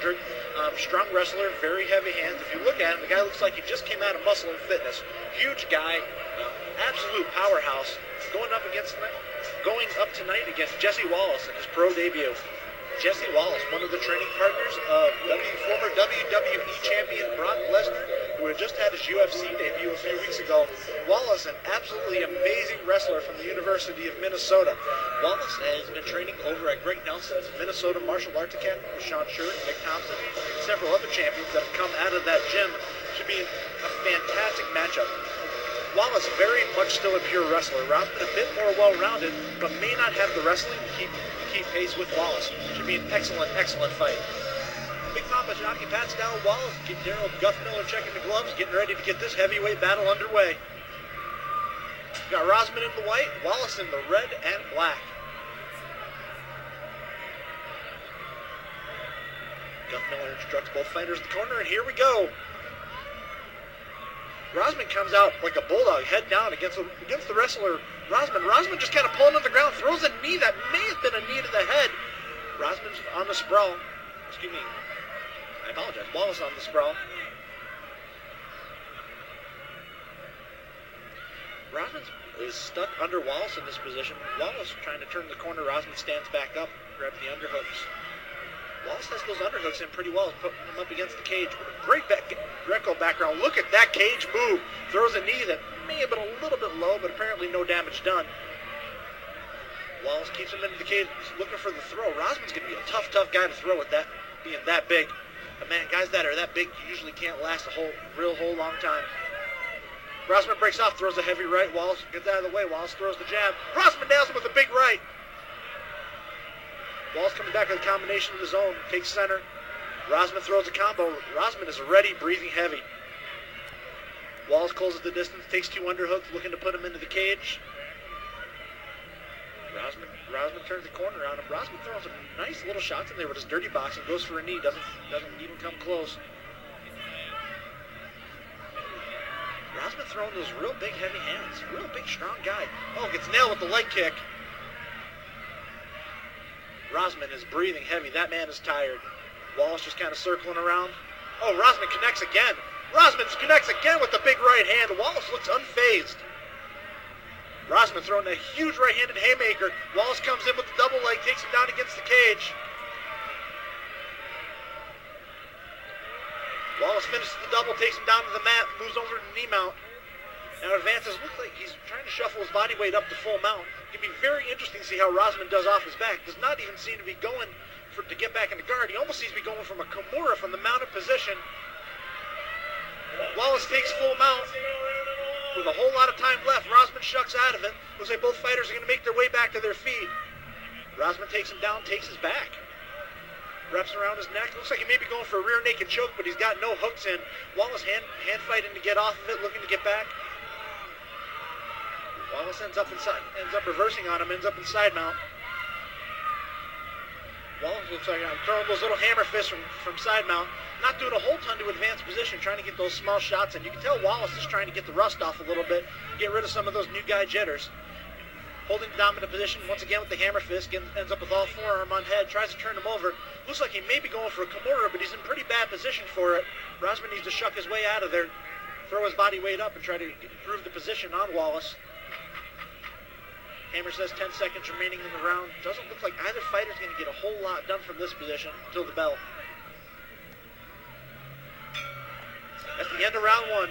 200. Strong wrestler, very heavy hands. If you look at him, the guy looks like he just came out of Muscle and Fitness. Huge guy, absolute powerhouse. Going up tonight against Jesse Wallace in his pro debut. Jesse Wallace, one of the training partners of former WWE champion Brock Lesnar, who had just had his UFC debut a few weeks ago. Wallace, an absolutely amazing wrestler from the University of Minnesota. Wallace has been training over at Greg Nelson's Minnesota Martial Arts Academy with Sean Scherr, Nick Thompson, and several other champions that have come out of that gym. Should be a fantastic matchup. Wallace very much still a pure wrestler. Rozman a bit more well-rounded, but may not have the wrestling to keep pace with Wallace. Should be an excellent, excellent fight. Big Papa Jockey pats down Wallace. Daryl Guff Miller checking the gloves, getting ready to get this heavyweight battle underway. Got Rozman in the white, Wallace in the red and black. Guff Miller instructs both fighters in the corner, and here we go. Rozman comes out like a bulldog, head down against the wrestler Rozman. Rozman just kind of pulling on the ground, throws a knee that may have been a knee to the head. Rozman's on the sprawl. Excuse me. I apologize. Wallace on the sprawl. Rozman is stuck under Wallace in this position. Wallace trying to turn the corner. Rozman stands back up, grabs the underhooks. Wallace has those underhooks in pretty well, putting him up against the cage. Great Greco background. Look at that cage move. Throws a knee that may have been a little bit low, but apparently no damage done. Wallace keeps him into the cage, looking for the throw. Rozman's going to be a tough guy to throw with that, being that big. But man, guys that are that big usually can't last a whole long time. Rozman breaks off, throws a heavy right. Wallace gets out of the way. Wallace throws the jab. Rozman nails him with a big right. Wallace coming back with a combination of his own, takes center. Rozman throws a combo. Rozman is already breathing heavy. Wallace closes the distance, takes two underhooks, looking to put him into the cage. Rozman turns the corner on him. Rozman throws some nice little shots in there with his dirty boxing, goes for a knee, doesn't even come close. Rozman throwing those real big heavy hands, real big strong guy. Oh, gets nailed with the leg kick. Rozman is breathing heavy. That man is tired. Wallace just kind of circling around. Oh, Rozman connects again. Rozman connects again with the big right hand. Wallace looks unfazed. Rozman throwing a huge right-handed haymaker. Wallace comes in with the double leg, takes him down against the cage. Wallace finishes the double, takes him down to the mat, moves over to the knee mount. Now advances, looks like he's trying to shuffle his body weight up to full mount. It'd be very interesting to see how Rozman does off his back. Does not even seem to be going to get back into guard. He almost seems to be going from a Kimura from the mounted position. Wallace takes full mount with a whole lot of time left. Rozman shucks out of it. Looks like both fighters are going to make their way back to their feet. Rozman takes him down, takes his back. Wraps around his neck. Looks like he may be going for a rear naked choke, but he's got no hooks in. Wallace hand fighting to get off of it, looking to get back. Wallace ends up reversing on him, ends up in side mount. Wallace looks like throwing those little hammer fists from side mount. Not doing a whole ton to advance position, trying to get those small shots in. You can tell Wallace is trying to get the rust off a little bit, get rid of some of those new guy jitters. Holding the dominant position once again with the hammer fist, ends up with all forearm on head, tries to turn him over. Looks like he may be going for a Kimura, but he's in pretty bad position for it. Rozman needs to shuck his way out of there, throw his body weight up, and try to improve the position on Wallace. Hammer says 10 seconds remaining in the round. Doesn't look like either fighter's going to get a whole lot done from this position until the bell. That's the end of round one.